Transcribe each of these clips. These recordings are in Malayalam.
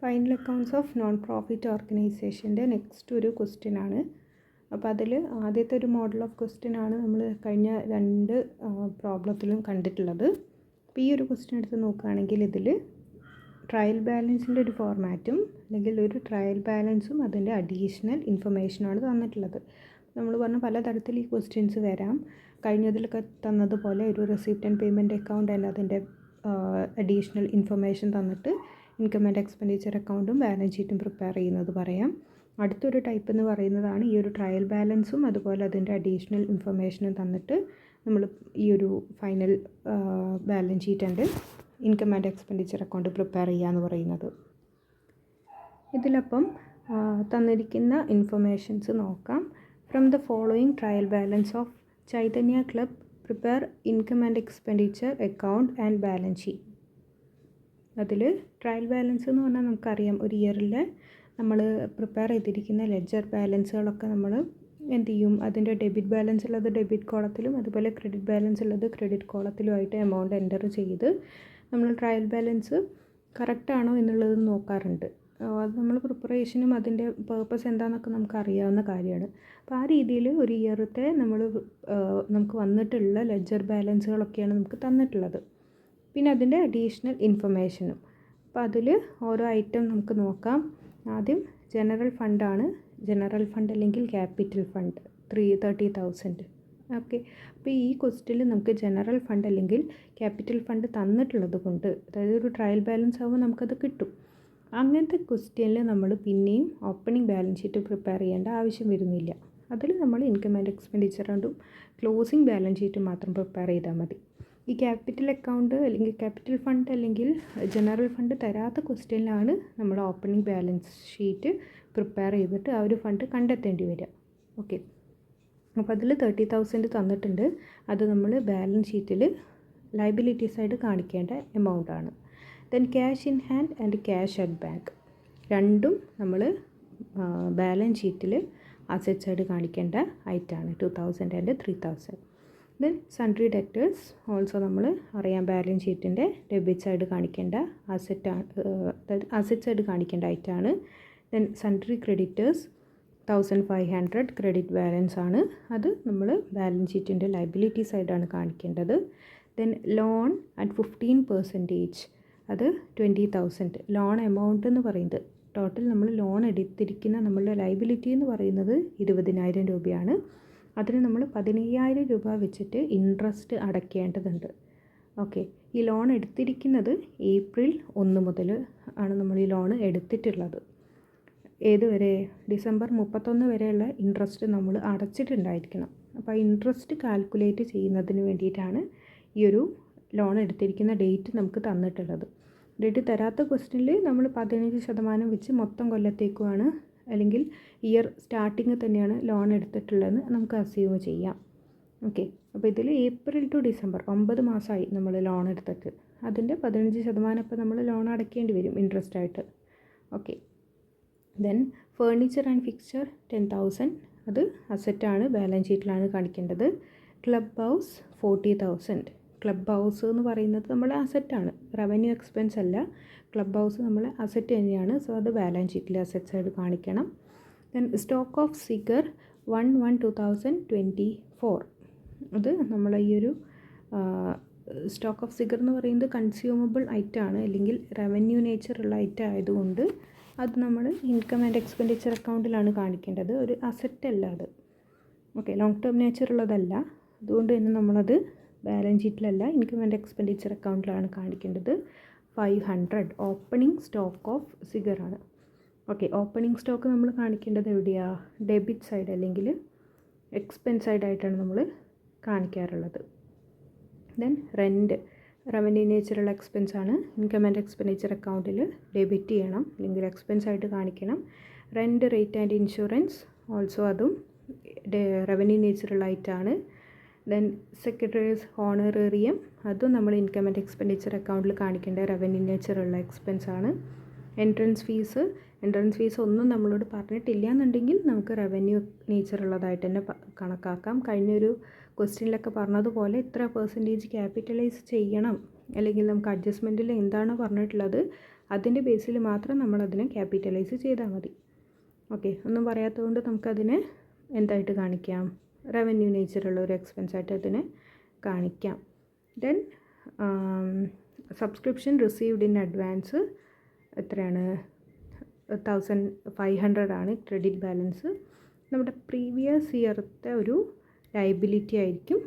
Final accounts of non profit ഓർഗനൈസേഷൻ്റെ നെക്സ്റ്റ് ഒരു ക്വസ്റ്റ്യൻ ആണ്. അപ്പോൾ അതിൽ ആദ്യത്തെ ഒരു മോഡൽ ഓഫ് ക്വസ്റ്റ്യൻ ആണ് നമ്മൾ കഴിഞ്ഞ രണ്ട് പ്രോബ്ലത്തിലും കണ്ടിട്ടുള്ളത്. അപ്പോൾ ഈ ഒരു ക്വസ്റ്റ്യൻ എടുത്ത് നോക്കുകയാണെങ്കിൽ ഇതിൽ ട്രയൽ ബാലൻസിൻ്റെ ഒരു ഫോർമാറ്റും അല്ലെങ്കിൽ ഒരു ട്രയൽ ബാലൻസും അതിൻ്റെ അഡീഷണൽ ഇൻഫർമേഷനാണ് തന്നിട്ടുള്ളത്. നമ്മൾ പറഞ്ഞ പലതരത്തിൽ ഈ ക്വസ്റ്റ്യൻസ് വരാം. കഴിഞ്ഞതിലൊക്കെ തന്നതുപോലെ ഒരു receipt and payment account and അതിൻ്റെ അഡീഷണൽ ഇൻഫർമേഷൻ തന്നിട്ട് ഇൻകം ആൻഡ് എക്സ്പെൻഡിച്ചർ അക്കൗണ്ടും ബാലൻസ് ഷീറ്റും പ്രിപ്പയർ ചെയ്യുന്നത് പറയാം. അടുത്തൊരു ടൈപ്പ് എന്ന് പറയുന്നതാണ് ഈ ഒരു ട്രയൽ ബാലൻസും അതുപോലെ അതിൻ്റെ അഡീഷണൽ ഇൻഫർമേഷനും തന്നിട്ട് നമ്മൾ ഈ ഒരു final balance sheet and income and expenditure account prepare ചെയ്യുക എന്ന് പറയുന്നത്. ഇതിലപ്പം തന്നിരിക്കുന്ന ഇൻഫർമേഷൻസ് നോക്കാം. From the following trial balance of Chaitanya club prepare income and expenditure account and balance sheet. അതിൽ ട്രയൽ ബാലൻസ് എന്ന് പറഞ്ഞാൽ നമുക്കറിയാം, ഒരു ഇയറിൽ നമ്മൾ പ്രിപ്പയർ ചെയ്തിരിക്കുന്ന ലെഡ്ജർ ബാലൻസുകളൊക്കെ നമ്മൾ എന്ത് ചെയ്യും, അതിൻ്റെ ഡെബിറ്റ് ബാലൻസ് ഉള്ളത് ഡെബിറ്റ് കോളത്തിലും അതുപോലെ ക്രെഡിറ്റ് ബാലൻസ് ഉള്ളത് ക്രെഡിറ്റ് കോളത്തിലുമായിട്ട് എമൗണ്ട് എൻ്റർ ചെയ്ത് നമ്മൾ ട്രയൽ ബാലൻസ് കറക്റ്റാണോ എന്നുള്ളത് നോക്കാറുണ്ട്. അത് നമ്മൾ പ്രിപ്പറേഷനും അതിൻ്റെ പേർപ്പസ് എന്താണെന്നൊക്കെ നമുക്ക് അറിയാവുന്ന കാര്യമാണ്. അപ്പോൾ ആ രീതിയിൽ ഒരു ഇയറത്തെ നമുക്ക് വന്നിട്ടുള്ള ലെഡ്ജർ ബാലൻസുകളൊക്കെയാണ് നമുക്ക് തന്നിട്ടുള്ളത്. പിന്നെ അതിൻ്റെ അഡീഷണൽ ഇൻഫർമേഷനും. അപ്പോൾ അതിൽ ഓരോ ഐറ്റം നമുക്ക് നോക്കാം. ആദ്യം ജനറൽ ഫണ്ടാണ്. ജനറൽ ഫണ്ട് അല്ലെങ്കിൽ ക്യാപിറ്റൽ ഫണ്ട് 30,000. ഓക്കെ, അപ്പോൾ ഈ ക്വസ്റ്റ്യനിൽ നമുക്ക് ജനറൽ ഫണ്ട് അല്ലെങ്കിൽ ക്യാപിറ്റൽ ഫണ്ട് തന്നിട്ടുള്ളത് കൊണ്ട്, അതായത് ഒരു ട്രയൽ ബാലൻസ് ആകുമ്പോൾ നമുക്കത് കിട്ടും. അങ്ങനത്തെ ക്വസ്റ്റ്യനിൽ നമ്മൾ പിന്നെയും ഓപ്പണിംഗ് ബാലൻസ് ഷീറ്റ് പ്രിപ്പയർ ചെയ്യേണ്ട ആവശ്യം വരുന്നില്ല. അതിൽ നമ്മൾ ഇൻകം ആൻഡ് എക്സ്പെൻഡിച്ചർ ആൻഡും ക്ലോസിംഗ് ബാലൻസ് ഷീറ്റും മാത്രം പ്രിപ്പയർ ചെയ്താൽ മതി. ഈ ക്യാപിറ്റൽ അക്കൗണ്ട് അല്ലെങ്കിൽ ക്യാപിറ്റൽ ഫണ്ട് അല്ലെങ്കിൽ ജനറൽ ഫണ്ട് തരാത്ത ക്വസ്റ്റ്യനിലാണ് നമ്മൾ ഓപ്പണിംഗ് ബാലൻസ് ഷീറ്റ് പ്രിപ്പയർ ചെയ്തിട്ട് ആ ഒരു ഫണ്ട് കണ്ടെത്തേണ്ടി വരിക. ഓക്കെ, അപ്പോൾ അതിൽ 30,000 തന്നിട്ടുണ്ട്. അത് നമ്മൾ ബാലൻസ് ഷീറ്റിൽ ലയബിലിറ്റി സൈഡ് കാണിക്കേണ്ട എമൗണ്ട് ആണ്. Then cash in hand and cash at bank രണ്ടും നമ്മൾ ബാലൻസ് ഷീറ്റിൽ അസറ്റ് സൈഡ് കാണിക്കേണ്ട ഐറ്റമാണ് 2,000 ആൻഡ് 3,000. ദെൻ സൺട്രി ഡെക്ടേഴ്സ് ഓൾസോ നമ്മൾ അറിയാം, ബാലൻസ് ഷീറ്റിൻ്റെ ഡെബിറ്റ് സൈഡ് കാണിക്കേണ്ട അസറ്റ് സൈഡ് കാണിക്കേണ്ട ഐറ്റമാണ്. Then sundry creditors 1,500 credit balance ആണ്. അത് നമ്മൾ ബാലൻസ് ഷീറ്റിൻ്റെ ലയബിലിറ്റി സൈഡാണ് കാണിക്കേണ്ടത്. ദെൻ ലോൺ അറ്റ് 15%, അത് 20,000. ലോൺ എമൗണ്ട് എന്ന് പറയുന്നത് ടോട്ടൽ നമ്മൾ ലോൺ എടുത്തിരിക്കുന്ന നമ്മളുടെ ലയബിലിറ്റി എന്ന് പറയുന്നത് 20,000 രൂപയാണ്. അതിന് നമ്മൾ 15,000 രൂപ വെച്ചിട്ട് ഇൻട്രസ്റ്റ് അടയ്ക്കേണ്ടതുണ്ട്. ഓക്കെ, ഈ ലോൺ എടുത്തിരിക്കുന്നത് April 1 മുതൽ ആണ് നമ്മൾ ഈ ലോൺ എടുത്തിട്ടുള്ളത്. ഏതുവരെ? December 31 വരെയുള്ള ഇൻട്രസ്റ്റ് നമ്മൾ അടച്ചിട്ടുണ്ടായിരിക്കണം. അപ്പോൾ ആ ഇൻട്രസ്റ്റ് കാൽക്കുലേറ്റ് ചെയ്യുന്നതിന് വേണ്ടിയിട്ടാണ് ഈ ഒരു ലോൺ എടുത്തിരിക്കുന്ന ഡേറ്റ് നമുക്ക് തന്നിട്ടുള്ളത്. ഡേറ്റ് തരാത്ത ക്വസ്റ്റ്യനിൽ നമ്മൾ 15% വെച്ച് മൊത്തം കൊല്ലത്തേക്കുമാണ് അല്ലെങ്കിൽ ഇയർ സ്റ്റാർട്ടിങ് തന്നെയാണ് ലോൺ എടുത്തിട്ടുള്ളതെന്ന് നമുക്ക് അസ്യൂം ചെയ്യാം. ഓക്കെ, അപ്പോൾ ഇതിൽ April to December 9 മാസമായി നമ്മൾ ലോൺ എടുത്തിട്ട് അതിൻ്റെ 15% ഇപ്പോൾ നമ്മൾ ലോൺ അടയ്ക്കേണ്ടി വരും ഇൻട്രസ്റ്റ് ആയിട്ട്. Okay, then furniture and fixture 10,000, അത് അസറ്റാണ്, ബാലൻസ് ഷീറ്റിലാണ് കാണിക്കേണ്ടത്. Club house 40,000. ക്ലബ് ഹൗസ് എന്ന് പറയുന്നത് നമ്മൾ അസറ്റാണ്, റവന്യൂ എക്സ്പെൻസ് അല്ല. ക്ലബ് ഹൗസ് നമ്മൾ അസറ്റ് തന്നെയാണ്. സോ അത് ബാലൻസ് ഷീറ്റിൽ അസറ്റ് സൈഡ് കാണിക്കണം. ദെൻ സ്റ്റോക്ക് ഓഫ് സിഗർ 1/1/2024, അത് നമ്മൾ ഈ ഒരു സ്റ്റോക്ക് ഓഫ് സിഗർ എന്ന് പറയുന്നത് കൺസ്യൂമബിൾ ഐറ്റം ആണ് അല്ലെങ്കിൽ റവന്യൂ നേച്ചറുള്ള ഐറ്റം ആയതുകൊണ്ട് അത് നമ്മൾ ഇൻകം ആൻഡ് എക്സ്പെൻഡിച്ചർ അക്കൗണ്ടിലാണ് കാണിക്കേണ്ടത്, ഒരു അസറ്റ് അല്ല അത്. ഓക്കെ, ലോങ് ടേം നേച്ചർ ഉള്ളതല്ല, അതുകൊണ്ട് തന്നെ നമ്മളത് ബാലൻസ് ഷീറ്റിലല്ല ഇൻകം ആൻഡ് എക്സ്പെൻഡിച്ചർ അക്കൗണ്ടിലാണ് കാണിക്കേണ്ടത്. 500 ഓപ്പണിംഗ് സ്റ്റോക്ക് ഓഫ് സിഗർ ആണ്. ഓക്കെ, ഓപ്പണിംഗ് സ്റ്റോക്ക് നമ്മൾ കാണിക്കേണ്ടത് എവിടെയാണ്? ഡെബിറ്റ് സൈഡ് അല്ലെങ്കിൽ എക്സ്പെൻസ് സൈഡായിട്ടാണ് നമ്മൾ കാണിക്കാറുള്ളത്. ദെൻ റെൻറ്റ് റവന്യൂ നേച്ചറുള്ള എക്സ്പെൻസ് ആണ്, ഇൻകം ആൻഡ് എക്സ്പെൻഡിച്ചർ അക്കൗണ്ടിൽ ഡെബിറ്റ് ചെയ്യണം അല്ലെങ്കിൽ എക്സ്പെൻസ് ആയിട്ട് കാണിക്കണം. Rent rate and insurance also അതും റവന്യൂ നേച്ചറുള്ള ഐറ്റമാണ്. ദെൻ സെക്രട്ടറീസ് ഹോണറേറിയം, അതും നമ്മൾ ഇൻകം ആൻഡ് എക്സ്പെൻഡിച്ചർ അക്കൗണ്ടിൽ കാണിക്കേണ്ട റവന്യൂ നേച്ചറുള്ള എക്സ്പെൻസ് ആണ്. എൻട്രൻസ് ഫീസ് ഒന്നും നമ്മളോട് പറഞ്ഞിട്ടില്ല എന്നുണ്ടെങ്കിൽ നമുക്ക് റവന്യൂ നേച്ചറുള്ളതായിട്ട് തന്നെ കണക്കാക്കാം. കഴിഞ്ഞൊരു ക്വസ്റ്റ്യനിലൊക്കെ പറഞ്ഞതുപോലെ ഇത്ര % ക്യാപിറ്റലൈസ് ചെയ്യണം അല്ലെങ്കിൽ നമുക്ക് അഡ്ജസ്റ്റ്മെൻറ്റിൽ എന്താണ് പറഞ്ഞിട്ടുള്ളത് അതിൻ്റെ ബേസിൽ മാത്രം നമ്മളതിനെ ക്യാപിറ്റലൈസ് ചെയ്താൽ മതി. ഓക്കെ, ഒന്നും പറയാത്തതുകൊണ്ട് നമുക്കതിനെ എന്തായിട്ട് കാണിക്കാം? റവന്യൂ നേച്ചറുള്ള ഒരു എക്സ്പെൻസായിട്ട് അതിനെ കാണിക്കാം. Then subscription received in advance എത്രയാണ്? 1500 ആണ് ക്രെഡിറ്റ് ബാലൻസ്. നമ്മുടെ പ്രീവിയസ് ഇയറത്തെ ഒരു ലയബിലിറ്റി ആയിരിക്കും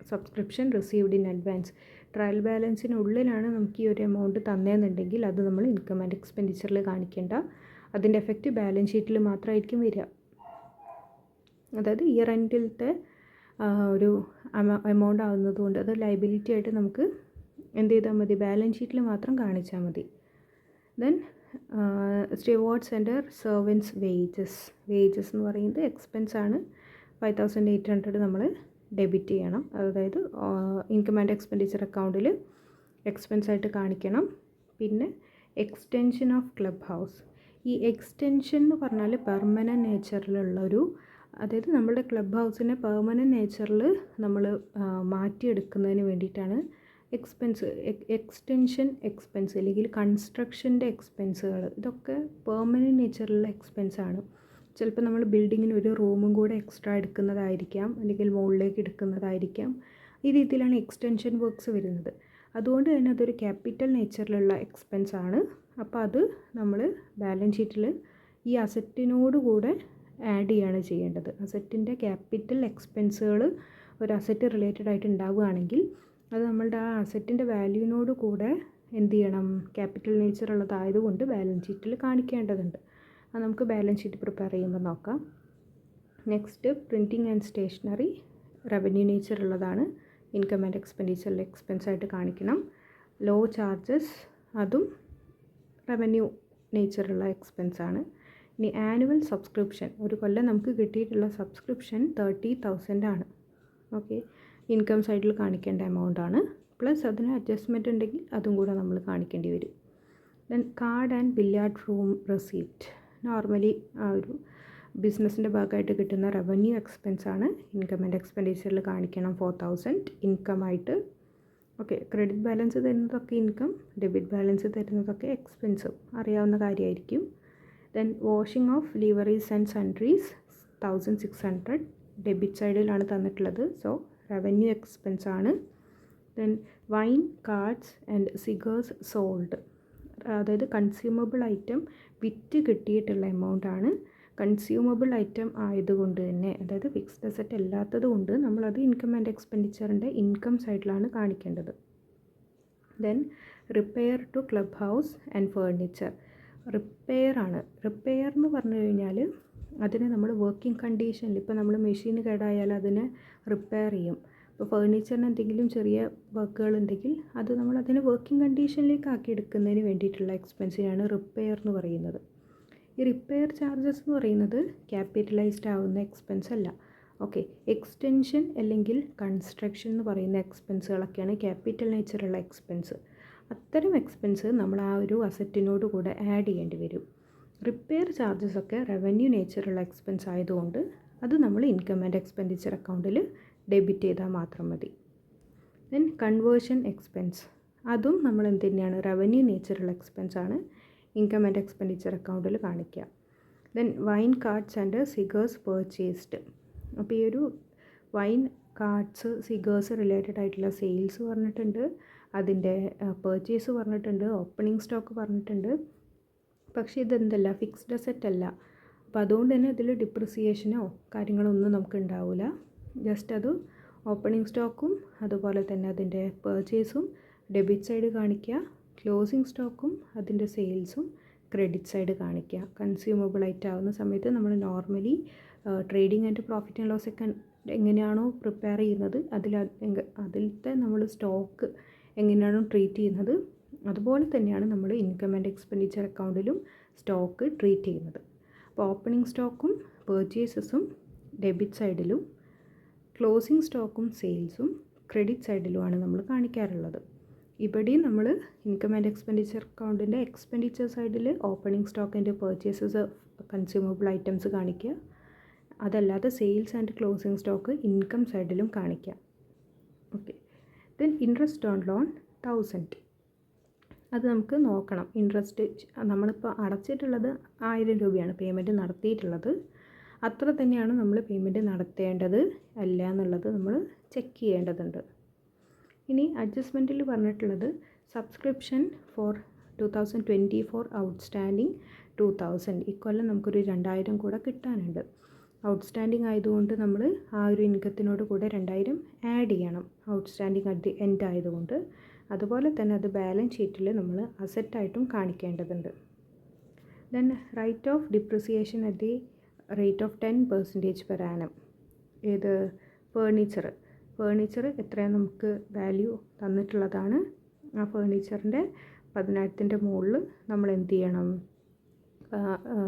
subscription received in advance. Trial ബാലൻസിനുള്ളിലാണ് നമുക്ക് ഈ ഒരു എമൗണ്ട് തന്നതെന്നുണ്ടെങ്കിൽ അത് നമ്മൾ ഇൻകം ആൻഡ് എക്സ്പെൻഡിച്ചറിൽ കാണിക്കേണ്ട. അതിൻ്റെ എഫക്റ്റ് ബാലൻസ് ഷീറ്റിൽ മാത്രമായിരിക്കും വരിക. അതായത് ഇയർ എൻഡിലത്തെ ഒരു എമൗണ്ട് ആവുന്നതുകൊണ്ട് അത് ലയബിലിറ്റി ആയിട്ട് നമുക്ക് എന്ത് ചെയ്താൽ മതി? ബാലൻസ് ഷീറ്റിൽ മാത്രം കാണിച്ചാൽ മതി. Then stewards and servants wages എന്ന് പറയുന്നത് എക്സ്പെൻസാണ്. 5800 നമ്മൾ ഡെബിറ്റ് ചെയ്യണം. അതായത് ഇൻകം ആൻഡ് എക്സ്പെൻഡിച്ചർ അക്കൗണ്ടിൽ എക്സ്പെൻസായിട്ട് കാണിക്കണം. പിന്നെ എക്സ്റ്റെൻഷൻ ഓഫ് ക്ലബ് ഹൗസ്. ഈ എക്സ്റ്റെൻഷൻ എന്ന് പറഞ്ഞാൽ പെർമനൻറ്റ് നേച്ചറിലുള്ളൊരു, അതായത് നമ്മുടെ ക്ലബ് ഹൗസിനെ പെർമനൻറ്റ് നേച്ചറിൽ നമ്മൾ മാറ്റിയെടുക്കുന്നതിന് വേണ്ടിയിട്ടാണ് എക്സ്റ്റെൻഷൻ എക്സ്പെൻസ് അല്ലെങ്കിൽ കൺസ്ട്രക്ഷൻ്റെ എക്സ്പെൻസുകൾ. ഇതൊക്കെ പെർമനൻറ്റ് നേച്ചറിലുള്ള എക്സ്പെൻസാണ്. ചിലപ്പോൾ നമ്മൾ ബിൽഡിങ്ങിന് ഒരു റൂമും കൂടെ എക്സ്ട്രാ എടുക്കുന്നതായിരിക്കാം, അല്ലെങ്കിൽ മുകളിലേക്ക് എടുക്കുന്നതായിരിക്കാം. ഈ രീതിയിലാണ് എക്സ്റ്റെൻഷൻ വർക്ക്സ് വരുന്നത്. അതുകൊണ്ട് തന്നെ അതൊരു ക്യാപിറ്റൽ നേച്ചറിലുള്ള എക്സ്പെൻസാണ്. അപ്പോൾ അത് നമ്മൾ ബാലൻസ് ഷീറ്റിൽ ഈ അസറ്റിനോട് കൂടെ ആഡ് ചെയ്യാണ് ചെയ്യേണ്ടത്. അസറ്റിൻ്റെ ക്യാപിറ്റൽ എക്സ്പെൻസുകൾ ഒരു അസറ്റ് റിലേറ്റഡ് ആയിട്ട് ഉണ്ടാവുകയാണെങ്കിൽ അത് നമ്മളുടെ ആ അസറ്റിൻ്റെ വാല്യൂവിനോട് കൂടെ എന്ത് ചെയ്യണം? ക്യാപിറ്റൽ നേച്ചർ ഉള്ളതായതുകൊണ്ട് ബാലൻസ് ഷീറ്റിൽ കാണിക്കേണ്ടതുണ്ട്. അത് നമുക്ക് ബാലൻസ് ഷീറ്റ് പ്രിപ്പയർ ചെയ്യുമ്പോൾ നോക്കാം. Next printing and stationery revenue nature ഉള്ളതാണ്. ഇൻകം ആൻഡ് എക്സ്പെൻഡിച്ചറിൽ എക്സ്പെൻസായിട്ട് കാണിക്കണം. ലോ ചാർജസ് അതും റവന്യൂ നേച്ചറുള്ള എക്സ്പെൻസാണ്. ഇനി ആനുവൽ സബ്സ്ക്രിപ്ഷൻ, ഒരു കൊല്ലം നമുക്ക് കിട്ടിയിട്ടുള്ള സബ്സ്ക്രിപ്ഷൻ 30,000 ആണ്. ഓക്കെ, ഇൻകം സൈഡിൽ കാണിക്കേണ്ട എമൗണ്ട് ആണ്. പ്ലസ് അതിന് അഡ്ജസ്റ്റ്മെൻറ്റ് ഉണ്ടെങ്കിൽ അതും കൂടെ നമ്മൾ കാണിക്കേണ്ടി വരും. Then card and billiard room receipt. Normally ആ ഒരു ബിസിനസ്സിൻ്റെ ഭാഗമായിട്ട് കിട്ടുന്ന റവന്യൂ എക്സ്പെൻസാണ്. ഇൻകം ആൻഡ് എക്സ്പെൻഡിച്ചറിൽ കാണിക്കണം 4000 ഇൻകം ആയിട്ട്. ഓക്കെ, ക്രെഡിറ്റ് ബാലൻസ് തരുന്നതൊക്കെ ഇൻകം, ഡെബിറ്റ് ബാലൻസ് തരുന്നതൊക്കെ എക്സ്പെൻസും അറിയാവുന്ന കാര്യമായിരിക്കും. Then washing of liveries and sundries 1600 debit സൈഡിലാണ് തന്നിട്ടുള്ളത്. സോ റവന്യൂ എക്സ്പെൻസാണ്. Then wine, cards and cigars sold, അതായത് കൺസ്യൂമബിൾ ഐറ്റം വിറ്റ് കിട്ടിയിട്ടുള്ള എമൗണ്ടാണ്. കൺസ്യൂമബിൾ ഐറ്റം ആയതുകൊണ്ട് തന്നെ, അതായത് ഫിക്സ്ഡ് അസറ്റ് അല്ലാത്തത് കൊണ്ട് നമ്മളത് ഇൻകം ആൻഡ് എക്സ്പെൻഡിച്ചറിൻ്റെ ഇൻകം സൈഡിലാണ് കാണിക്കേണ്ടത്. Then repair to club house and furniture. Repair എന്ന് പറഞ്ഞു കഴിഞ്ഞാൽ അതിനെ നമ്മൾ വർക്കിംഗ് കണ്ടീഷനിൽ, ഇപ്പോൾ നമ്മൾ മെഷീൻ കേടായാൽ അതിനെ റിപ്പയർ ചെയ്യും. ഇപ്പോൾ ഫേർണിച്ചറിന് എന്തെങ്കിലും ചെറിയ വർക്കുകൾ ഉണ്ടെങ്കിൽ അത് നമ്മൾ അതിനെ വർക്കിംഗ് കണ്ടീഷനിലേക്ക് ആക്കി എടുക്കുന്നതിന് വേണ്ടിയിട്ടുള്ള എക്സ്പെൻസിനാണ് റിപ്പയർ എന്ന് പറയുന്നത്. ഈ റിപ്പയർ ചാർജസ് എന്ന് പറയുന്നത് ക്യാപിറ്റലൈസ്ഡ് ആവുന്ന എക്സ്പെൻസ് അല്ല. ഓക്കെ, എക്സ്റ്റെൻഷൻ അല്ലെങ്കിൽ കൺസ്ട്രക്ഷൻ എന്ന് പറയുന്ന എക്സ്പെൻസുകളൊക്കെയാണ് ക്യാപിറ്റൽ നേച്ചറുള്ള എക്സ്പെൻസ്. അത്തരം എക്സ്പെൻസ് നമ്മൾ ആ ഒരു അസറ്റിനോട് കൂടെ ആഡ് ചെയ്യേണ്ടി വരും. റിപ്പയർ ചാർജസ് ഒക്കെ റവന്യൂ നേച്ചറുള്ള എക്സ്പെൻസ് ആയതുകൊണ്ട് അത് നമ്മൾ ഇൻകം ആൻഡ് എക്സ്പെൻഡിച്ചർ അക്കൗണ്ടിൽ ഡെബിറ്റ് ചെയ്താൽ മാത്രം മതി. ദെൻ കൺവേർഷൻ എക്സ്പെൻസ്, അതും നമ്മൾ എന്ത് തന്നെയാണ്? റവന്യൂ നേച്ചറുള്ള എക്സ്പെൻസാണ്. ഇൻകം ആൻഡ് എക്സ്പെൻഡിച്ചർ അക്കൗണ്ടിൽ കാണിക്കുക. Then wine, cards and സിഗേഴ്സ് purchased. അപ്പോൾ ഈ ഒരു വൈൻ, കാർഡ്സ്, സിഗേഴ്സ് റിലേറ്റഡ് ആയിട്ടുള്ള സെയിൽസ് പറഞ്ഞിട്ടുണ്ട്, അതിൻ്റെ പർച്ചേസ് പറഞ്ഞിട്ടുണ്ട്, ഓപ്പണിംഗ് സ്റ്റോക്ക് പറഞ്ഞിട്ടുണ്ട്. പക്ഷേ ഇതെന്തല്ല, ഫിക്സ്ഡ് അസറ്റ് അല്ല. അപ്പോൾ അതുകൊണ്ട് തന്നെ ഇതിൽ ഡിപ്രിസിയേഷനോ കാര്യങ്ങളോ ഒന്നും നമുക്ക് ഉണ്ടാവില്ല. ജസ്റ്റ് അത് ഓപ്പണിംഗ് സ്റ്റോക്കും അതുപോലെ തന്നെ അതിൻ്റെ പർച്ചേസും ഡെബിറ്റ് സൈഡ് കാണിക്കുക, ക്ലോസിംഗ് സ്റ്റോക്കും അതിൻ്റെ സെയിൽസും ക്രെഡിറ്റ് സൈഡ് കാണിക്കുക. കൺസ്യൂമബിൾ ആയിട്ട് ആവുന്ന സമയത്ത് നമ്മൾ normally trading and profit and loss ഒക്കെ എങ്ങനെയാണോ പ്രിപ്പയർ ചെയ്യുന്നത് അതിലത്തെ നമ്മൾ സ്റ്റോക്ക് എങ്ങനെയാണോ ട്രീറ്റ് ചെയ്യുന്നത് അതുപോലെ തന്നെയാണ് നമ്മൾ ഇൻകം ആൻഡ് എക്സ്പെൻഡിച്ചർ അക്കൗണ്ടിലും സ്റ്റോക്ക് ട്രീറ്റ് ചെയ്യുന്നത്. അപ്പോൾ ഓപ്പണിംഗ് സ്റ്റോക്കും പർച്ചേസസും ഡെബിറ്റ് സൈഡിലും ക്ലോസിംഗ് സ്റ്റോക്കും സെയിൽസും ക്രെഡിറ്റ് സൈഡിലുമാണ് നമ്മൾ കാണിക്കാറുള്ളത്. ഇവിടെയും നമ്മൾ ഇൻകം ആൻഡ് എക്സ്പെൻഡിച്ചർ അക്കൗണ്ടിൻ്റെ എക്സ്പെൻഡിച്ചർ സൈഡിൽ opening stock and purchases consumable items കാണിക്കുക, അതല്ലാതെ sales and closing stock income സൈഡിലും കാണിക്കുക. Okay, then interest on loan 1000. അത് നമുക്ക് നോക്കണം. ഇൻട്രസ്റ്റ് നമ്മളിപ്പോൾ അടച്ചിട്ടുള്ളത് 1000 രൂപയാണ് പേയ്മെൻറ്റ് നടത്തിയിട്ടുള്ളത്. അത്ര തന്നെയാണ് നമ്മൾ പേയ്മെൻറ്റ് നടത്തേണ്ടത് അല്ല എന്നുള്ളത് നമ്മൾ ചെക്ക് ചെയ്യേണ്ടതുണ്ട്. ഇനി അഡ്ജസ്റ്റ്മെൻറ്റിൽ പറഞ്ഞിട്ടുള്ളത് സബ്സ്ക്രിപ്ഷൻ ഫോർ 2024 ഔട്ട്സ്റ്റാൻഡിങ് 2000. ഇക്കൊല്ലം നമുക്കൊരു 2000 കൂടെ കിട്ടാനുണ്ട്. ഔട്ട്സ്റ്റാൻഡിങ് ആയതുകൊണ്ട് നമ്മൾ ആ ഒരു ഇൻകത്തിനോട് കൂടെ 2000 ആഡ് ചെയ്യണം. ഔട്ട്സ്റ്റാൻഡിങ് അറ്റ് ദി എൻഡ് ആയതുകൊണ്ട്. അതുപോലെ തന്നെ അത് ബാലൻസ് ഷീറ്റിൽ നമ്മൾ അസറ്റായിട്ടും കാണിക്കേണ്ടതുണ്ട്. Then write off depreciation at the rate of 10% per annum. ഏത് ഫേർണിച്ചർ എത്രയാണ് നമുക്ക് വാല്യൂ തന്നിട്ടുള്ളതാണ്. ആ ഫേർണിച്ചറിൻ്റെ 10,000ൻ്റെ മുകളിൽ നമ്മൾ എന്ത് ചെയ്യണം,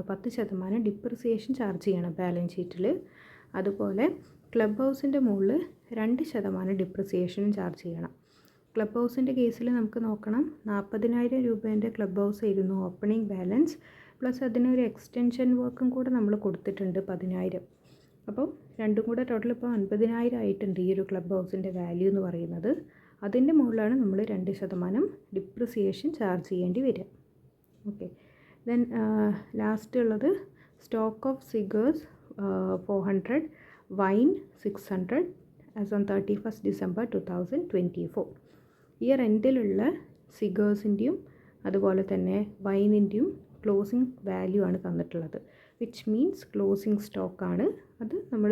10% ഡിപ്രിസിയേഷൻ ചാർജ് ചെയ്യണം ബാലൻസ് ഷീറ്റിൽ. അതുപോലെ ക്ലബ് ഹൗസിൻ്റെ മുകളിൽ 2% ഡിപ്രിസിയേഷനും ചാർജ് ചെയ്യണം. ക്ലബ് ഹൗസിൻ്റെ കേസിൽ നമുക്ക് നോക്കണം, 40,000 രൂപേൻ്റെ ക്ലബ് ഹൗസ് ആയിരുന്നു ഓപ്പണിംഗ് ബാലൻസ്, പ്ലസ് അതിനൊരു എക്സ്റ്റൻഷൻ വർക്കും കൂടെ നമ്മൾ കൊടുത്തിട്ടുണ്ട് 10,000. അപ്പോൾ രണ്ടും കൂടെ ടോട്ടൽ ഇപ്പോൾ 50,000 ആയിട്ടുണ്ട് ഈ ഒരു ക്ലബ് ഹൗസിൻ്റെ വാല്യൂ എന്ന് പറയുന്നത്. അതിൻ്റെ മുകളിലാണ് നമ്മൾ 2% ഡിപ്രിസിയേഷൻ ചാർജ് ചെയ്യേണ്ടി വരിക. ഓക്കെ. ദെൻ ലാസ്റ്റ് ഉള്ളത് stock of cigars 400, wine 600 as on 31st December 2024. Year എൻഡിലുള്ള സിഗേഴ്സിൻ്റെയും അതുപോലെ തന്നെ വൈനിൻ്റെയും ക്ലോസിംഗ് വാല്യൂ ആണ് തന്നിട്ടുള്ളത്. വിച്ച് മീൻസ് ക്ലോസിംഗ് സ്റ്റോക്കാണ്. അത് നമ്മൾ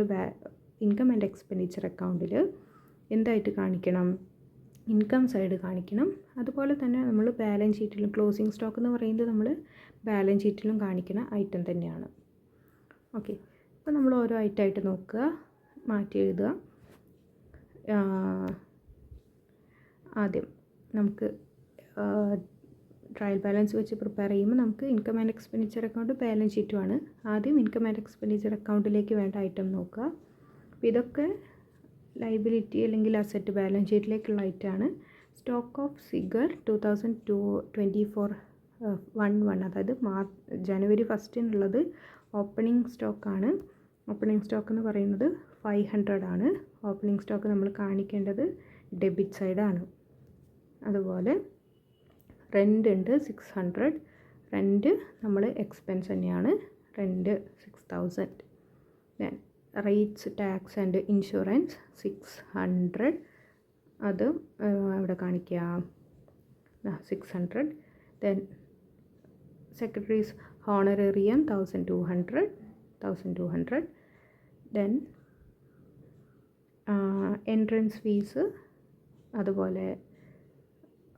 ഇൻകം ആൻഡ് എക്സ്പെൻഡിച്ചർ അക്കൗണ്ടിൽ എന്തായിട്ട് കാണിക്കണം, ഇൻകം സൈഡ് കാണിക്കണം. അതുപോലെ തന്നെ നമ്മൾ ബാലൻസ് ഷീറ്റിലും ക്ലോസിംഗ് സ്റ്റോക്ക് എന്ന് പറയുന്നത് നമ്മൾ ബാലൻസ് ഷീറ്റിലും കാണിക്കുന്ന ഐറ്റം തന്നെയാണ്. ഓക്കെ. അപ്പോൾ നമ്മൾ ഓരോ ഐറ്റമായിട്ട് നോക്കുക, മാറ്റി എഴുതുക. ആദ്യം നമുക്ക് ട്രയൽ ബാലൻസ് വെച്ച് പ്രിപ്പയർ ചെയ്യുമ്പോൾ നമുക്ക് income and expenditure account balance ഷീറ്റുമാണ്. ആദ്യം ഇൻകം ആൻഡ് എക്സ്പെൻഡിച്ചർ അക്കൗണ്ടിലേക്ക് വേണ്ട ഐറ്റം നോക്കുക. അപ്പോൾ ഇതൊക്കെ ലൈബിലിറ്റി അല്ലെങ്കിൽ അസറ്റ് ബാലൻസ് ഷീറ്റിലേക്കുള്ള ഐറ്റമാണ്. സ്റ്റോക്ക് ഓഫ് സിഗർ 2024 1/1, അതായത് ജനുവരി 1 ഓപ്പണിംഗ് സ്റ്റോക്കാണ്. ഓപ്പണിംഗ് സ്റ്റോക്ക് എന്ന് പറയുന്നത് 500 ആണ്. ഓപ്പണിംഗ് സ്റ്റോക്ക് നമ്മൾ കാണിക്കേണ്ടത് ഡെബിറ്റ് സൈഡാണ്. അതുപോലെ റെൻ്റ് ഉണ്ട് 600. റെൻ്റ് നമ്മൾ എക്സ്പെൻസ് തന്നെയാണ്. Rent 6,000. Then rates, tax and insurance 600. അത് അവിടെ കാണിക്കാം 600. Then secretaries honorarium 1,200. Then entrance fees, അതുപോലെ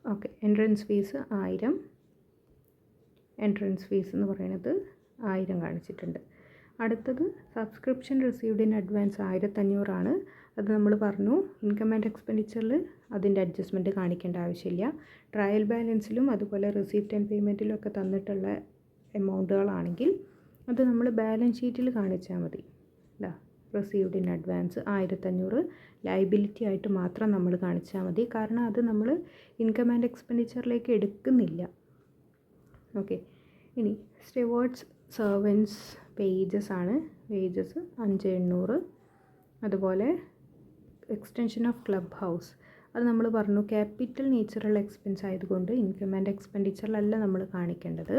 okay entrance fees 1000. Entrance fees എന്ന് പറയുന്നത് 1000 കാണിച്ചിട്ടുണ്ട്. അടുത്തത് സബ്സ്ക്രിപ്ഷൻ റിസീവ്ഡ് ഇൻ അഡ്വാൻസ് 1500 ആണ്. അത് നമ്മൾ പറഞ്ഞു ഇൻകം ആൻഡ് എക്സ്പെൻഡിച്ചറിൽ അതിൻ്റെ അഡ്ജസ്റ്റ്മെൻറ്റ് കാണിക്കേണ്ട ആവശ്യമില്ല. ട്രയൽ ബാലൻസിലും അതുപോലെ റിസീപ്റ്റ് ആൻഡ് പേയ്മെൻറ്റിലും ഒക്കെ തന്നിട്ടുള്ള എമൗണ്ടുകളാണെങ്കിൽ അത് നമ്മൾ ബാലൻസ് ഷീറ്റിൽ കാണിച്ചാൽ മതി. റിസീവ്ഡ് ഇൻ അഡ്വാൻസ് 1500 ലയബിലിറ്റി ആയിട്ട് മാത്രം നമ്മൾ കാണിച്ചാൽ മതി. കാരണം അത് നമ്മൾ ഇൻകം ആൻഡ് എക്സ്പെൻഡിച്ചറിലേക്ക് എടുക്കുന്നില്ല. ഓക്കെ. ഇനി സ്റ്റുവേർഡ്സ് സെർവൻസ് വേജസ് ആണ്. വേജസ് 5,800. അതുപോലെ എക്സ്റ്റൻഷൻ ഓഫ് ക്ലബ് ഹൗസ് അത് നമ്മൾ പറഞ്ഞു ക്യാപിറ്റൽ നേച്ചറുള്ള എക്സ്പെൻസ് ആയതുകൊണ്ട് ഇൻകം ആൻഡ് എക്സ്പെൻഡിച്ചറിലല്ല നമ്മൾ കാണിക്കേണ്ടത്.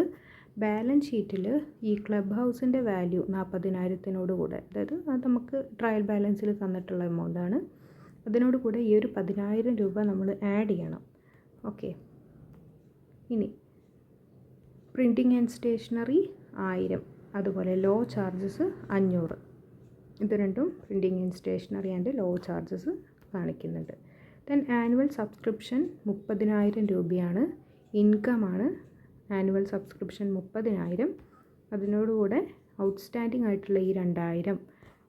ബാലൻസ് ഷീറ്റിൽ ഈ ക്ലബ് ഹൗസിൻ്റെ വാല്യൂ 40,000 കൂടെ, അതായത് അത് നമുക്ക് ട്രയൽ ബാലൻസിൽ തന്നിട്ടുള്ള എമൗണ്ടാണ്, അതിനോട് കൂടെ ഈ ഒരു 10,000 രൂപ നമ്മൾ ആഡ് ചെയ്യണം. ഓക്കെ. ഇനി പ്രിൻറ്റിങ് ആൻഡ് സ്റ്റേഷനറി 1000, അതുപോലെ ലോ ചാർജസ് 500. ഇത് രണ്ടും printing and stationery and law charges കാണിക്കുന്നുണ്ട്. ദെൻ ആനുവൽ സബ്സ്ക്രിപ്ഷൻ 30,000 രൂപയാണ്. ഇൻകമാണ് ആനുവൽ സബ്സ്ക്രിപ്ഷൻ 30,000. അതിനോടുകൂടെ ഔട്ട്സ്റ്റാൻഡിങ് ആയിട്ടുള്ള ഈ 2000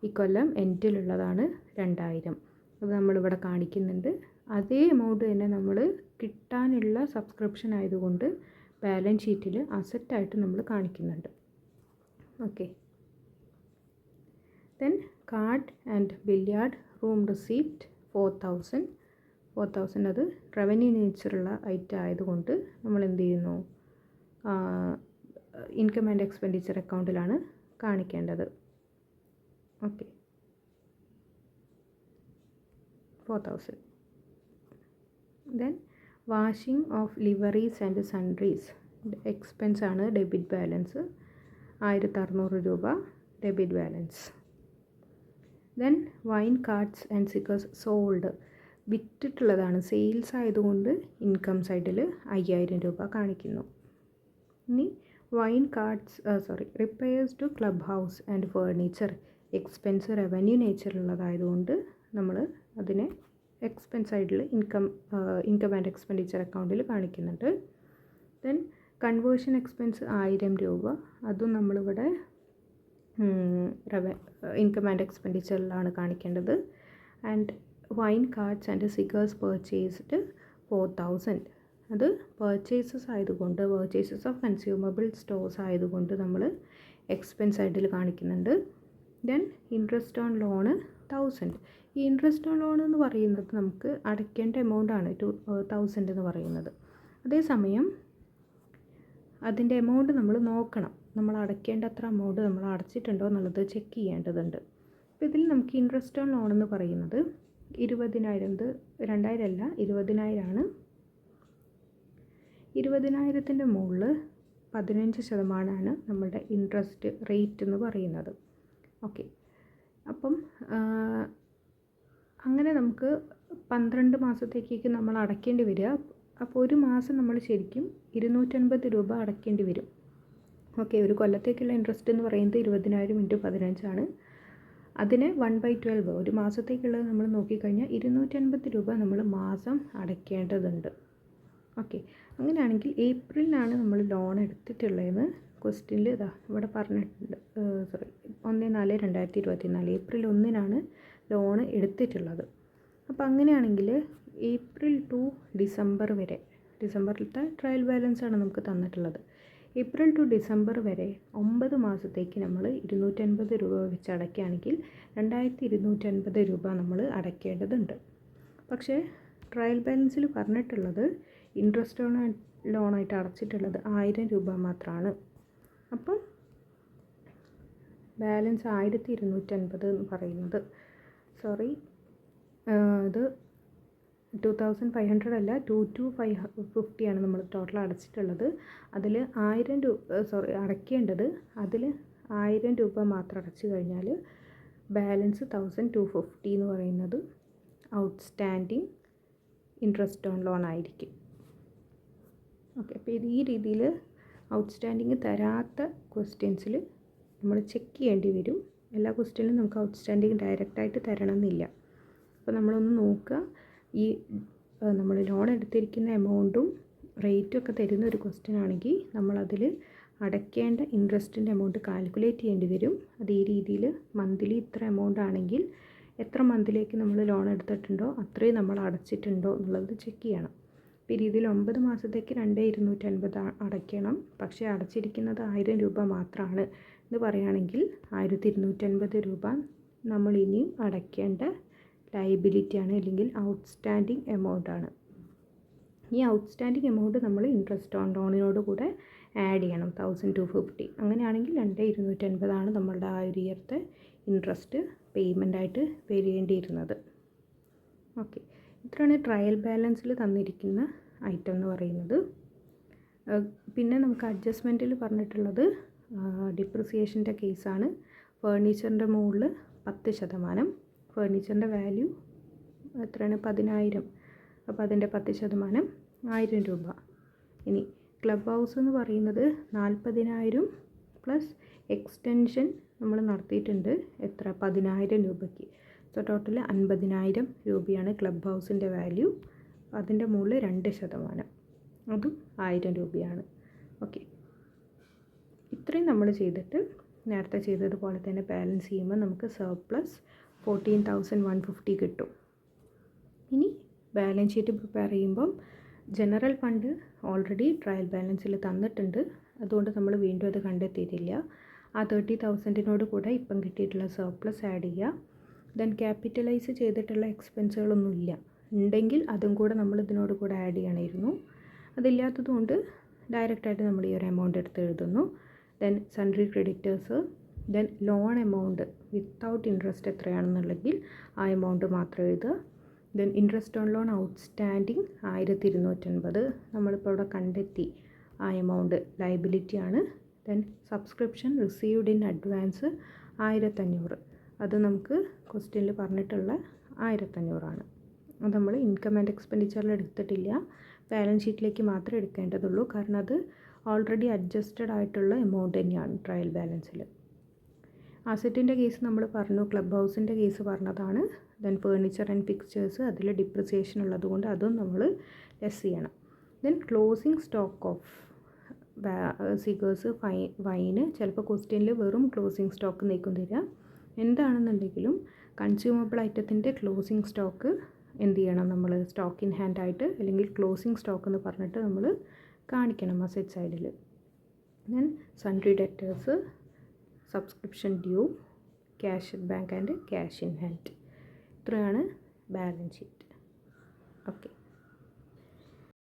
ഈ കൊല്ലം എൻഡിലുള്ളതാണ് 2000. അത് നമ്മളിവിടെ കാണിക്കുന്നുണ്ട്. അതേ എമൗണ്ട് തന്നെ നമ്മൾ കിട്ടാനുള്ള സബ്സ്ക്രിപ്ഷൻ ആയതുകൊണ്ട് ബാലൻസ് ഷീറ്റിൽ അസറ്റായിട്ട് നമ്മൾ കാണിക്കുന്നുണ്ട്. Okay. Then card and billiard room receipt 4,000 അത് റവന്യൂ നേച്ചറുള്ള ഐറ്റം ആയതുകൊണ്ട് നമ്മൾ എന്ത് ചെയ്യുന്നു, ഇൻകം ആൻഡ് എക്സ്പെൻഡിച്ചർ അക്കൗണ്ടിലാണ് കാണിക്കേണ്ടത്. Okay. 4,000. Then washing of liveries and sundries expense ആണ് ഡെബിറ്റ് ബാലൻസ് 1600 രൂപ debit balance. Then wine cards and cigars sold വിറ്റിട്ടുള്ളതാണ്, സെയിൽസ് ആയതുകൊണ്ട് ഇൻകം സൈഡിൽ 5000 രൂപ കാണിക്കുന്നു. ഇനി wine cards repairs to club house and furniture expense revenue നേച്ചറുള്ളതായതുകൊണ്ട് നമ്മൾ അതിനെ എക്സ്പെൻസ് സൈഡിൽ ഇൻകം ആൻഡ് എക്സ്പെൻഡിച്ചർ അക്കൗണ്ടിൽ കാണിക്കുന്നുണ്ട്. ദെൻ കൺവേർഷൻ എക്സ്പെൻസ് 1000 രൂപ, അതും നമ്മളിവിടെ ഇൻകം ആൻഡ് എക്സ്പെൻഡിച്ചറിലാണ് കാണിക്കേണ്ടത്. And wine cards and സിഗേഴ്സ് purchased 4000, അത് പർച്ചേസസ് ഓഫ് കൺസ്യൂമബിൾ സ്റ്റോഴ്സ് ആയതുകൊണ്ട് നമ്മൾ എക്സ്പെൻസ് സൈഡിൽ കാണിക്കുന്നുണ്ട്. Then interest on loan 1000. ഈ ഇൻട്രസ്റ്റ് ഓൺ ലോൺ എന്ന് പറയുന്നത് നമുക്ക് അടയ്ക്കേണ്ട എമൗണ്ട് ആണ് 2000 എന്ന് പറയുന്നത്. അതേസമയം അതിൻ്റെ എമൗണ്ട് നമ്മൾ നോക്കണം, നമ്മൾ അടയ്ക്കേണ്ട അത്ര എമൗണ്ട് നമ്മൾ അടച്ചിട്ടുണ്ടോ എന്നുള്ളത് ചെക്ക് ചെയ്യേണ്ടതുണ്ട്. അപ്പോൾ ഇതിൽ നമുക്ക് ഇൻട്രസ്റ്റ് ഓൺ ലോൺ എന്ന് പറയുന്നത് 20,000, ഇത് 2000 അല്ല 20,000 ആണ്. 20,000ൻ്റെ മുകളിൽ 15% നമ്മളുടെ ഇൻട്രസ്റ്റ് റേറ്റ് എന്ന് പറയുന്നത്. ഓക്കെ, അപ്പം അങ്ങനെ നമുക്ക് 12 മാസത്തേക്ക് നമ്മൾ അടയ്ക്കേണ്ടി വരിക. അപ്പോൾ ഒരു മാസം നമ്മൾ ശരിക്കും 250 രൂപ അടയ്ക്കേണ്ടി വരും. ഓക്കെ, ഒരു കൊല്ലത്തേക്കുള്ള ഇൻട്രസ്റ്റ് എന്ന് പറയുന്നത് 20,000 × 15 ആണ്. അതിന് 1/12 ഒരു മാസത്തേക്കുള്ളത് നമ്മൾ നോക്കിക്കഴിഞ്ഞാൽ 250 രൂപ നമ്മൾ മാസം അടയ്ക്കേണ്ടതുണ്ട്. ഓക്കെ, അങ്ങനെയാണെങ്കിൽ ഏപ്രിലിനാണ് നമ്മൾ ലോൺ എടുത്തിട്ടുള്ളതെന്ന് ക്വസ്റ്റ്യനിൽ ഇവിടെ പറഞ്ഞിട്ടുണ്ട്. 1/4/2024 ഏപ്രിൽ 1-നാണ് ലോൺ എടുത്തിട്ടുള്ളത്. അപ്പോൾ അങ്ങനെയാണെങ്കിൽ ഏപ്രിൽ ടു ഡിസംബർ വരെ, ഡിസംബറിലത്തെ ട്രയൽ ബാലൻസ് ആണ് നമുക്ക് തന്നിട്ടുള്ളത്. ഏപ്രിൽ ടു ഡിസംബർ വരെ 9 മാസത്തേക്ക് നമ്മൾ 250 രൂപ വെച്ച് അടയ്ക്കുകയാണെങ്കിൽ 2250 രൂപ നമ്മൾ അടയ്ക്കേണ്ടതുണ്ട്. പക്ഷേ ട്രയൽ ബാലൻസിൽ പറഞ്ഞിട്ടുള്ളത് ഇൻട്രസ്റ്റ് ലോണായിട്ട് അടച്ചിട്ടുള്ളത് 1000 രൂപ മാത്രമാണ്. അപ്പം ബാലൻസ് 1250 എന്ന് പറയുന്നത്, ഇത് 2500 അല്ല 2250 ആണ് നമ്മൾ ടോട്ടൽ അടച്ചിട്ടുള്ളത്. അതിൽ 1000 രൂപ അടയ്ക്കേണ്ടത്, അതിൽ 1000 രൂപ മാത്രം അടച്ചു കഴിഞ്ഞാൽ ബാലൻസ് 1250 എന്ന് പറയുന്നത് ഔട്ട്സ്റ്റാൻഡിങ് ഇൻട്രസ്റ്റ് ഓൺ ലോൺ ആയിരിക്കും. ഓക്കെ, അപ്പോൾ ഈ രീതിയിൽ ഔട്ട്സ്റ്റാൻഡിങ് തരാത്ത ക്വസ്റ്റ്യൻസിൽ നമ്മൾ ചെക്ക് ചെയ്യേണ്ടി വരും. എല്ലാ ക്വസ്റ്റ്യനിലും നമുക്ക് ഔട്ട്സ്റ്റാൻഡിങ് ഡയറക്റ്റായിട്ട് തരണമെന്നില്ല. അപ്പോൾ നമ്മളൊന്ന് നോക്കുക, ഈ നമ്മൾ ലോൺ എടുത്തിരിക്കുന്ന എമൗണ്ടും റേറ്റും ഒക്കെ തരുന്ന ഒരു ക്വസ്റ്റ്യൻ ആണെങ്കിൽ നമ്മളതിൽ അടയ്ക്കേണ്ട ഇൻട്രസ്റ്റിൻ്റെ എമൗണ്ട് കാൽക്കുലേറ്റ് ചെയ്യേണ്ടി വരും. അത് ഈ രീതിയിൽ മന്ത്ലി ഇത്ര എമൗണ്ട് ആണെങ്കിൽ എത്ര മന്തിലേക്ക് നമ്മൾ ലോൺ എടുത്തിട്ടുണ്ടോ അത്രയും നമ്മൾ അടച്ചിട്ടുണ്ടോ എന്നുള്ളത് ചെക്ക് ചെയ്യണം. അപ്പോൾ ഈ രീതിയിൽ 9 മാസത്തേക്ക് 2250 അടയ്ക്കണം. പക്ഷേ അടച്ചിരിക്കുന്നത് 1000 രൂപ മാത്രമാണ് എന്ന് പറയുകയാണെങ്കിൽ 1250 രൂപ നമ്മൾ ഇനിയും അടയ്ക്കേണ്ട ലയബിലിറ്റിയാണ്, അല്ലെങ്കിൽ ഔട്ട്സ്റ്റാൻഡിങ് എമൗണ്ട് ആണ്. ഈ ഔട്ട്സ്റ്റാൻഡിങ് എമൗണ്ട് നമ്മൾ ഇൻട്രസ്റ്റ് ഓൺ ലോണിനോട് കൂടെ ആഡ് ചെയ്യണം 1250. അങ്ങനെയാണെങ്കിൽ 2250 ആണ് നമ്മളുടെ ആ ഒരു ഇയർത്തെ ഇൻട്രസ്റ്റ് പേയ്മെൻ്റായിട്ട് വരേണ്ടിയിരുന്നത്. ഓക്കെ, ഇത്രയാണ് ട്രയൽ ബാലൻസിൽ തന്നിരിക്കുന്ന ഐറ്റം എന്ന് പറയുന്നത്. പിന്നെ നമുക്ക് അഡ്ജസ്റ്റ്മെൻറ്റിൽ പറഞ്ഞിട്ടുള്ളത് ഡിപ്രിസിയേഷൻ്റെ കേസാണ്. ഫേർണിച്ചറിൻ്റെ മുകളിൽ 10%, ഫേർണിച്ചറിൻ്റെ വാല്യൂ എത്രയാണ് 10,000, അപ്പോൾ അതിൻ്റെ 10% 1000 രൂപ. ഇനി ക്ലബ് ഹൗസ് എന്ന് പറയുന്നത് 40,000 പ്ലസ് എക്സ്റ്റൻഷൻ നമ്മൾ നടത്തിയിട്ടുണ്ട്, എത്ര 10,000 രൂപയ്ക്ക്. സോ ടോട്ടൽ 50,000 രൂപയാണ് ക്ലബ് ഹൗസിൻ്റെ വാല്യൂ. അതിൻ്റെ മുകളിൽ 2%, അതും 1000 രൂപയാണ്. ഓക്കെ, ഇത്രയും നമ്മൾ ചെയ്തിട്ട് നേരത്തെ ചെയ്തതുപോലെ തന്നെ ബാലൻസ് ചെയ്യുമ്പോൾ നമുക്ക് സർപ്ലസ് 14,150 കിട്ടും. ഇനി ബാലൻസ് ഷീറ്റ് പ്രിപ്പയർ ചെയ്യുമ്പം ജനറൽ ഫണ്ട് ഓൾറെഡി ട്രയൽ ബാലൻസിൽ തന്നിട്ടുണ്ട്, അതുകൊണ്ട് നമ്മൾ വീണ്ടും അത് കണ്ടെത്തിയിട്ടില്ല. ആ 30,000 കൂടെ ഇപ്പം കിട്ടിയിട്ടുള്ള സർപ്ലസ് ആഡ് ചെയ്യുക. ദെൻ ക്യാപിറ്റലൈസ് ചെയ്തിട്ടുള്ള എക്സ്പെൻസുകളൊന്നുമില്ല, ഉണ്ടെങ്കിൽ അതും കൂടെ നമ്മൾ ഇതിനോട് കൂടെ ആഡ് ചെയ്യണമായിരുന്നു. അതില്ലാത്തതുകൊണ്ട് ഡയറക്റ്റായിട്ട് നമ്മൾ ഈ ഒരു എമൗണ്ട് എടുത്ത് എഴുതുന്നു. Then sundry creditors, then loan amount without interest എത്രയാണെന്നുണ്ടെങ്കിൽ ആ എമൗണ്ട് മാത്രം എഴുതുക. Then interest on loan outstanding 1250 നമ്മളിപ്പോൾ ഇവിടെ കണ്ടെത്തി ആ എമൗണ്ട് ലയബിലിറ്റിയാണ്. Then subscription received in advance 1500, അത് നമുക്ക് ക്വസ്റ്റ്യനിൽ പറഞ്ഞിട്ടുള്ള 1500 അത് നമ്മൾ ഇൻകം ആൻഡ് എക്സ്പെൻഡിച്ചറിൽ എടുത്തിട്ടില്ല, ബാലൻസ് ഷീറ്റിലേക്ക് മാത്രമേ എടുക്കേണ്ടതുള്ളൂ. കാരണം അത് ഓൾറെഡി അഡ്ജസ്റ്റഡ് ആയിട്ടുള്ള എമൗണ്ട് തന്നെയാണ് ട്രയൽ ബാലൻസിൽ. അസറ്റിൻ്റെ കേസ് നമ്മൾ പറഞ്ഞു, ക്ലബ് ഹൗസിൻ്റെ കേസ് പറഞ്ഞതാണ്. ദെൻ ഫേർണിച്ചർ ആൻഡ് ഫിക്സ്ചേഴ്സ്, അതിൽ ഡിപ്രിസിയേഷൻ ഉള്ളതുകൊണ്ട് അതും നമ്മൾ ലെസ് ചെയ്യണം. Then closing stock of സിഗേഴ്സ് wine, ചിലപ്പോൾ ക്വസ്റ്റ്യനിൽ വെറും ക്ലോസിങ് സ്റ്റോക്ക് നീക്കും തരിക. എന്താണെന്നുണ്ടെങ്കിലും കൺസ്യൂമബിൾ ഐറ്റത്തിൻ്റെ ക്ലോസിങ് സ്റ്റോക്ക് എന്ത് ചെയ്യണം, നമ്മൾ സ്റ്റോക്ക് ഇൻ ഹാൻഡ് ആയിട്ട് അല്ലെങ്കിൽ ക്ലോസിങ് സ്റ്റോക്ക് എന്ന് പറഞ്ഞിട്ട് നമ്മൾ കാണിക്കണം അസറ്റ് സൈഡിൽ. Then sundry debtors, subscription due, cash at bank and cash in hand. ഇത്രയാണ് ബാലൻസ് ഷീറ്റ്. ഓക്കെ.